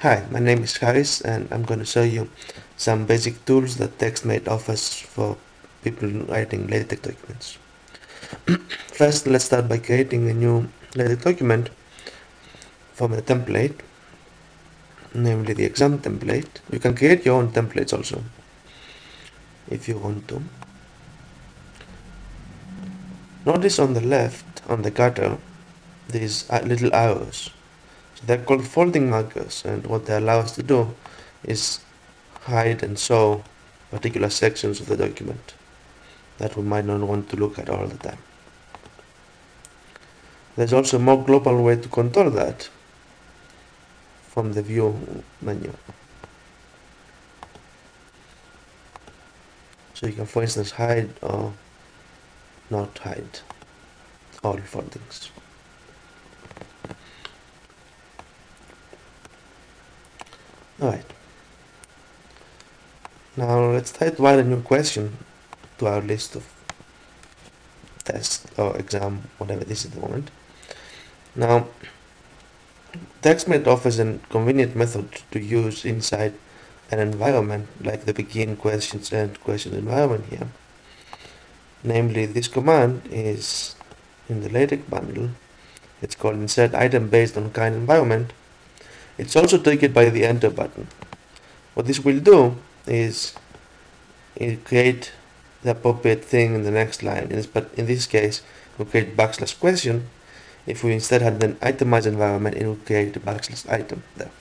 Hi, my name is Haris and I'm going to show you some basic tools that TextMate offers for people writing LaTeX documents. First, let's start by creating a new LaTeX document from a template, namely the exam template. You can create your own templates also, if you want to. Notice on the left, on the cutter, these little arrows. So they're called folding markers, and what they allow us to do is hide and show particular sections of the document that we might not want to look at all the time. There's also a more global way to control that from the view menu. So you can, for instance, hide or not hide all foldings. Alright. Now let's try to add a new question to our list of test or exam, whatever it is at the moment. Now, TextMate offers a convenient method to use inside an environment like the begin questions and questions environment here. Namely, this command is in the LaTeX bundle. It's called insert item based on current environment. It's also triggered by the enter button. What this will do is it create the appropriate thing in the next line. But in this case, we'll create \question. If we instead had an itemized environment, it will create a \item there.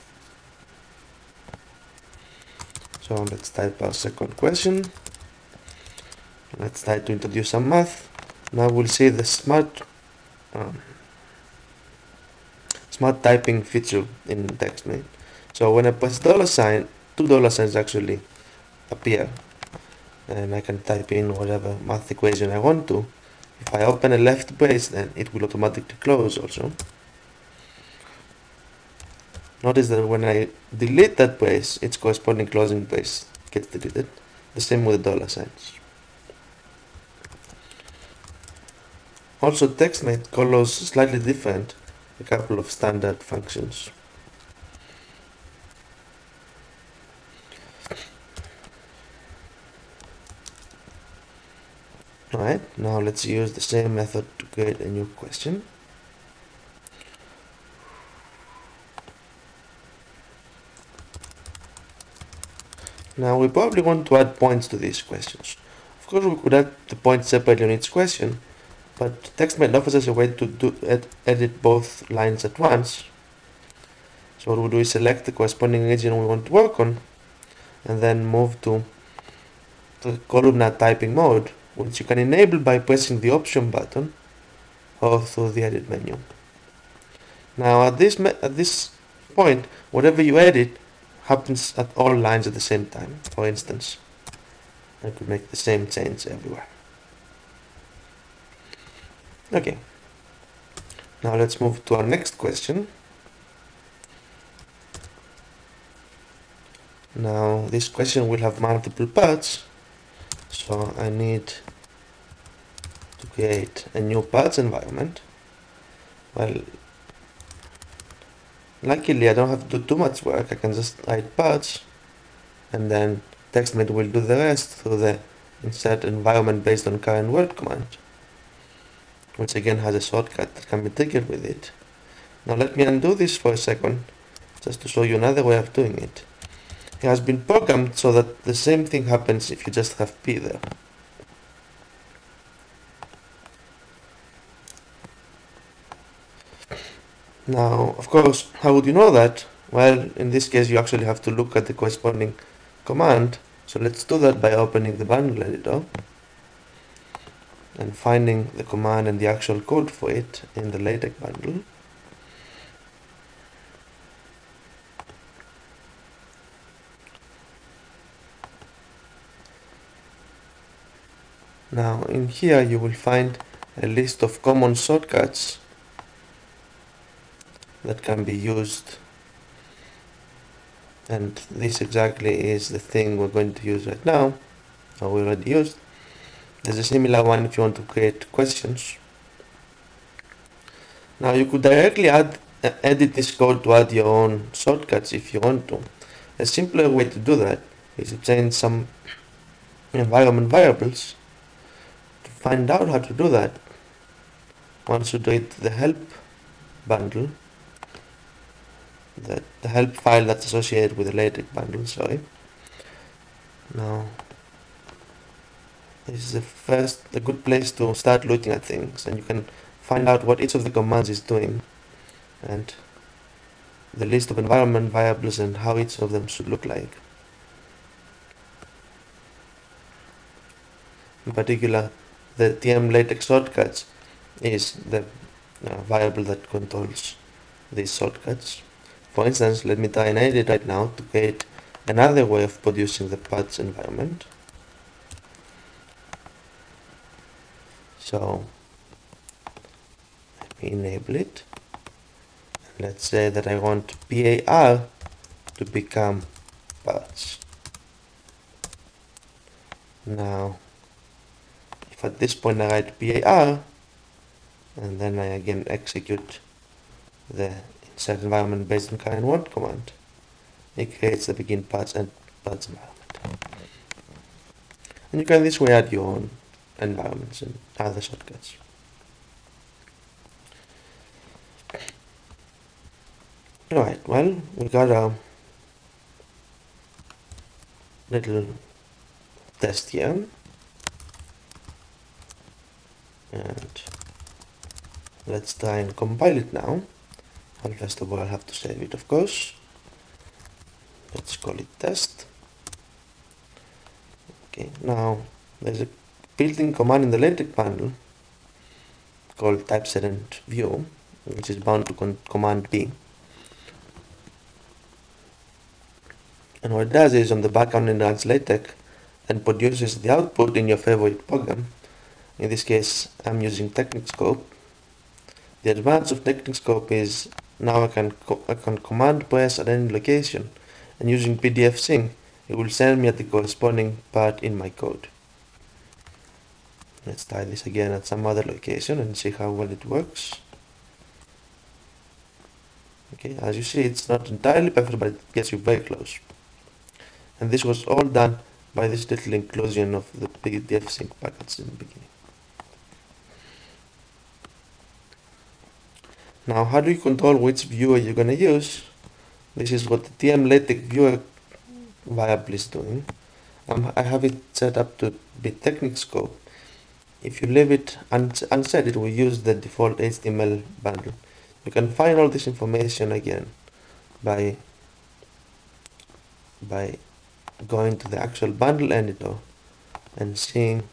So let's type our second question. Let's try to introduce some math. Now we'll see the smart typing feature in TextMate. So when I press $, two $signs actually appear, and I can type in whatever math equation I want to. If I open a left brace, then it will automatically close also. Notice that when I delete that brace, its corresponding closing brace gets deleted. The same with the $signs. Also, TextMate colors slightly different a couple of standard functions. Alright, now let's use the same method to create a new question. Now we probably want to add points to these questions. Of course, we could add the points separately on each question, but TextMate offers us a way to edit both lines at once. So what we'll do is select the corresponding region we want to work on, and then move to the columnar typing mode, which you can enable by pressing the option button or through the edit menu. Now at this point, whatever you edit happens at all lines at the same time. For instance, I could make the same change everywhere. Okay. Now let's move to our next question. Now this question will have multiple parts, so I need to create a new parts environment. Well, luckily I don't have to do too much work. I can just write parts, and then TextMate will do the rest through the insert environment based on current word command, which again has a shortcut that can be triggered with it. Now let me undo this for a second, just to show you another way of doing it. It has been programmed so that the same thing happens if you just have P there. Now, of course, how would you know that? Well, in this case, you actually have to look at the corresponding command. So let's do that by opening the bundle editor and finding the command and the actual code for it in the LaTeX bundle. Now, in here you will find a list of common shortcuts that can be used, and this exactly is the thing we're going to use right now, or we already used. There's a similar one if you want to create questions. Now you could directly add edit this code to add your own shortcuts if you want to. A simpler way to do that is to change some environment variables. To find out how to do that, once you do it, the help bundle, the help file that's associated with the LaTeX bundle, sorry. Now, this is a good place to start looking at things, and you can find out what each of the commands is doing, and the list of environment variables and how each of them should look like. In particular, the TM LaTeX shortcuts is the variable that controls these shortcuts. For instance, let me try and edit right now to create another way of producing the patch environment. So let me enable it. Let's say that I want PAR to become patch. Now, if at this point I write PAR, and then I again execute the insert environment based on current word command, it creates the begin patch and patch environment. And you can this way add your own environments and other shortcuts. Alright, well, we got a little test here, and let's try and compile it now. Well, first of all, I'll have to save it, of course. Let's call it test. Okay, now there's a built-in command in the LaTeX bundle called typesetView, which is bound to command B. And what it does is on the background it runs LaTeX and produces the output in your favorite program. In this case, I'm using TechnicsCope. The advantage of TechnicsCope is now I can command press at any location, and using PDF sync, it will send me at the corresponding part in my code. Let's try this again at some other location and see how well it works. Okay, as you see, it's not entirely perfect, but it gets you very close. And this was all done by this little inclusion of the PDF sync package in the beginning. Now, how do you control which viewer you're going to use? This is what the TM LaTeX viewer variable is doing. I have it set up to be TechnicsCope. If you leave it unset, it will use the default HTML bundle. You can find all this information again by going to the actual bundle editor and seeing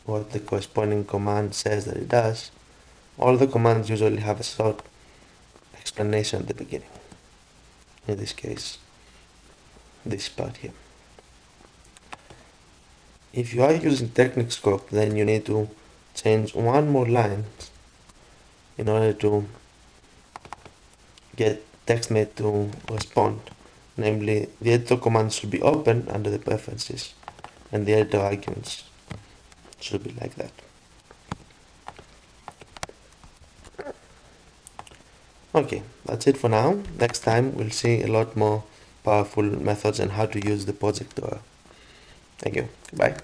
what the corresponding command says that it does. All the commands usually have a short explanation at the beginning. In this case, this part here. If you are using TechnicsCope, then you need to change one more line in order to get TextMate to respond. Namely, the editor commands should be open under the preferences, and the editor arguments should be like that. Okay, that's it for now. Next time we'll see a lot more powerful methods and how to use the project door. Thank you. Goodbye.